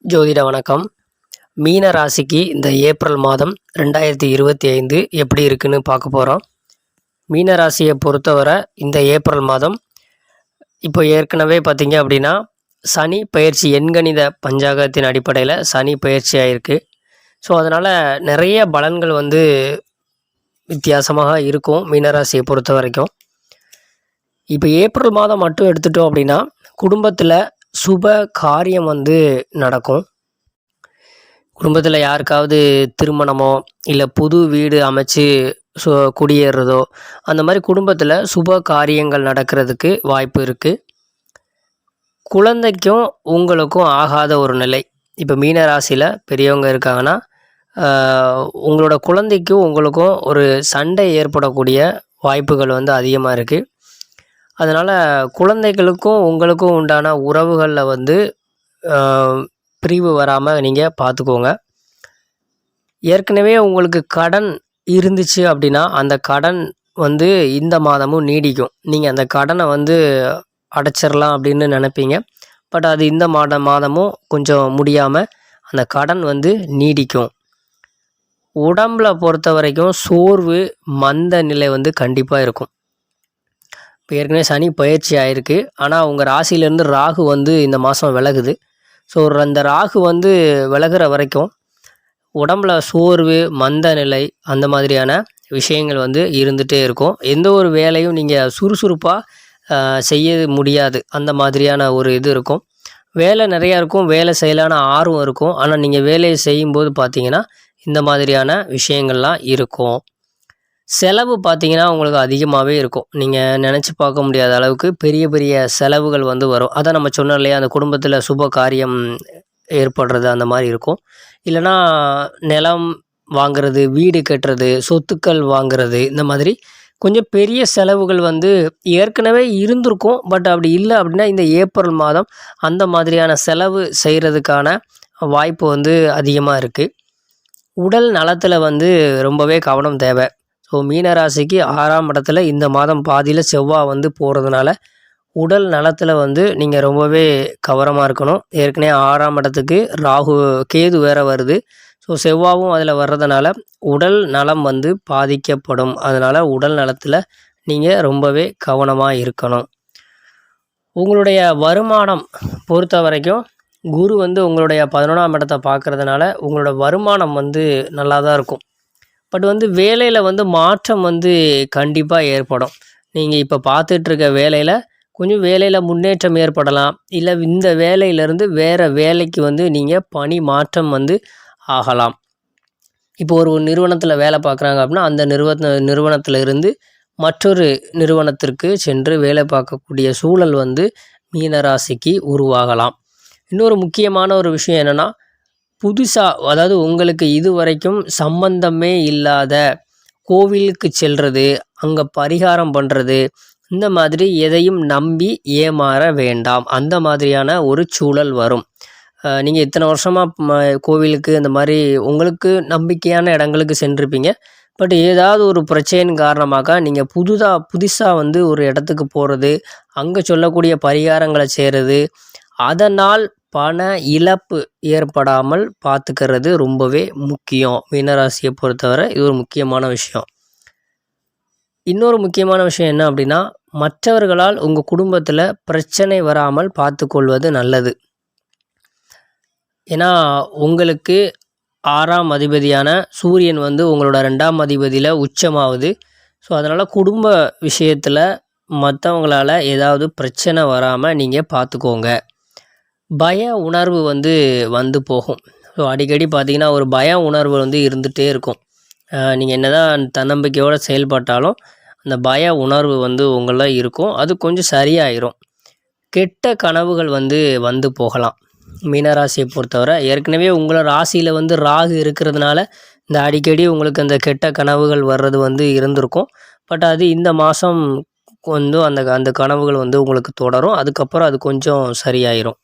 ஜோதிட வணக்கம். மீன ராசிக்கு இந்த ஏப்ரல் மாதம் 2025 எப்படி இருக்குன்னு பார்க்க போகிறோம். மீன ராசியை பொறுத்தவரை இந்த ஏப்ரல் மாதம் இப்போ ஏற்கனவே பார்த்தீங்க அப்படின்னா சனி பயிற்சி எண்கணித பஞ்சாங்கத்தின் அடிப்படையில் சனி பயிற்சி ஆகிருக்கு. ஸோ அதனால் நிறைய பலன்கள் வித்தியாசமாக இருக்கும் மீனராசியை பொறுத்த வரைக்கும். இப்போ ஏப்ரல் மாதம் மட்டும் எடுத்துட்டோம் அப்படின்னா குடும்பத்தில் சுப காரியம் நடக்கும். குடும்பத்தில் யாருக்காவது திருமணமோ இல்லை புது வீடு அமைச்சு குடியேறதோ அந்த மாதிரி குடும்பத்தில் சுப காரியங்கள் நடக்கிறதுக்கு வாய்ப்பு இருக்குது. குழந்தைக்கும் உங்களுக்கும் ஆகாத ஒரு நிலை. இப்போ மீன ராசியில் பெரியவங்க இருக்காங்கன்னா உங்களோட குழந்தைக்கும் உங்களுக்கும் ஒரு சண்டை ஏற்படக்கூடிய வாய்ப்புகள் அதிகமாக இருக்குது. அதனால் குழந்தைகளுக்கும் உங்களுக்கும் உண்டான உறவுகளில் பிரிவு வராமல் நீங்கள் பார்த்துக்கோங்க. ஏற்கனவே உங்களுக்கு கடன் இருந்துச்சு அப்படின்னா அந்த கடன் இந்த மாதமும் நீடிக்கும். நீங்கள் அந்த கடனை அடைச்சிடலாம் அப்படின்னு நினைப்பீங்க. பட் அது இந்த மாதமும் கொஞ்சம் முடியாமல் அந்த கடன் நீடிக்கும். உடம்புல பொறுத்த வரைக்கும் சோர்வு மந்த நிலை கண்டிப்பாக இருக்கும். இப்போ ஏற்கனவே சனி பயிற்சி ஆகிருக்கு. ஆனால் உங்கள் ராசியிலேருந்து ராகு இந்த மாதம் விலகுது. ஸோ அந்த ராகு விலகிற வரைக்கும் உடம்புல சோர்வு மந்த நிலை அந்த மாதிரியான விஷயங்கள் இருந்துகிட்டே இருக்கும். எந்த ஒரு வேலையும் நீங்கள் சுறுசுறுப்பாக செய்ய முடியாது. அந்த மாதிரியான ஒரு இது இருக்கும். வேலை நிறையா இருக்கும், வேலை செய்யலான ஆர்வம் இருக்கும். ஆனால் நீங்கள் வேலையை செய்யும்போது பார்த்தீங்கன்னா இந்த மாதிரியான விஷயங்கள்லாம் இருக்கும். செலவு பார்த்தீங்கன்னா உங்களுக்கு அதிகமாகவே இருக்கும். நீங்கள் நினச்சி பார்க்க முடியாத அளவுக்கு பெரிய பெரிய செலவுகள் வரும். அதை நம்ம சொன்னோம் இல்லையா, அந்த குடும்பத்தில் சுப காரியம் ஏற்படுறது அந்த மாதிரி இருக்கும். இல்லைனா நிலம் வாங்கிறது, வீடு கட்டுறது, சொத்துக்கள் வாங்கிறது, இந்த மாதிரி கொஞ்சம் பெரிய செலவுகள் ஏற்கனவே இருந்திருக்கும். பட் அப்படி இல்லை அப்படின்னா இந்த ஏப்ரல் மாதம் அந்த மாதிரியான செலவு செய்கிறதுக்கான வாய்ப்பு அதிகமாக இருக்குது. உடல் நலத்தில் ரொம்பவே கவனம் தேவை. ஸோ மீனராசிக்கு 6ஆம் இடத்துல இந்த மாதம் பாதியில் செவ்வாய் போகிறதுனால உடல் நலத்தில் நீங்கள் ரொம்பவே கவனமாக இருக்கணும். ஏற்கனவே 6ஆம் இடத்துக்கு கேது வேறு வருது. ஸோ செவ்வாயும் அதில் வர்றதுனால உடல் நலம் பாதிக்கப்படும். அதனால் உடல் நலத்தில் நீங்கள் ரொம்பவே கவனமாக இருக்கணும். உங்களுடைய வருமானம் பொறுத்த வரைக்கும் குரு உங்களுடைய 11ஆம் இடத்தை பார்க்குறதுனால உங்களோட வருமானம் நல்லா தான் இருக்கும். பட் வேலையில் மாற்றம் கண்டிப்பாக ஏற்படும். நீங்கள் இப்போ பார்த்துட்ருக்க வேலையில் கொஞ்சம் வேலையில் முன்னேற்றம் ஏற்படலாம். இல்லை இந்த வேலையிலேருந்து வேறு வேலைக்கு நீங்கள் பணி மாற்றம் ஆகலாம். இப்போ ஒரு நிறுவனத்தில் வேலை பார்க்குறாங்க அப்படின்னா அந்த நிறுவனத்தில் இருந்து மற்றொரு நிறுவனத்திற்கு சென்று வேலை பார்க்கக்கூடிய சூழல் மீனராசிக்கு உருவாகலாம். இன்னொரு முக்கியமான ஒரு விஷயம் என்னென்னா, புதுசாக அதாவது உங்களுக்கு இது வரைக்கும் சம்பந்தமே இல்லாத கோவிலுக்கு செல்வது, அங்கே பரிகாரம் பண்ணுறது, இந்த மாதிரி எதையும் நம்பி ஏமாற வேண்டாம். அந்த மாதிரியான ஒரு சூழல் வரும். நீங்கள் இத்தனை வருஷமாக கோவிலுக்கு இந்த மாதிரி உங்களுக்கு நம்பிக்கையான இடங்களுக்கு சென்றிருப்பீங்க. பட் ஏதாவது ஒரு பிரச்சனையின் காரணமாக நீங்கள் புதுசாக ஒரு இடத்துக்கு போகிறது, அங்கே சொல்லக்கூடிய பரிகாரங்களை செய்கிறது, அதனால் பண இழப்பு ஏற்படாமல் பார்த்துக்கிறது ரொம்பவே முக்கியம். மீனராசியை பொறுத்தவரை இது ஒரு முக்கியமான விஷயம். இன்னொரு முக்கியமான விஷயம் என்ன அப்படின்னா, மற்றவர்களால் உங்கள் குடும்பத்தில் பிரச்சனை வராமல் பார்த்துக்கொள்வது நல்லது. ஏன்னா உங்களுக்கு 6ஆம் அதிபதியான சூரியன் உங்களோட 2ஆம் அதிபதியில் உச்சமாகுது. ஸோ அதனால் குடும்ப விஷயத்தில் மற்றவங்களால் ஏதாவது பிரச்சனை வராமல் நீங்கள் பார்த்துக்கோங்க. பய உணர்வு போகும். ஸோ அடிக்கடி பார்த்திங்கன்னா ஒரு பய உணர்வு இருந்துகிட்டே இருக்கும். நீங்கள் என்ன தான் தன்னம்பிக்கையோடு செயல்பட்டாலும் அந்த பய உணர்வு உங்களில் இருக்கும். அது கொஞ்சம் சரியாயிரும். கெட்ட கனவுகள் போகலாம். மீனராசியை பொறுத்தவரை ஏற்கனவே உங்களை ராசியில் ராகு இருக்கிறதுனால இந்த அடிக்கடி உங்களுக்கு அந்த கெட்ட கனவுகள் வர்றது இருந்திருக்கும். பட் அது இந்த மாதம் அந்த கனவுகள் உங்களுக்கு தொடரும். அதுக்கப்புறம் அது கொஞ்சம் சரியாயிரும்.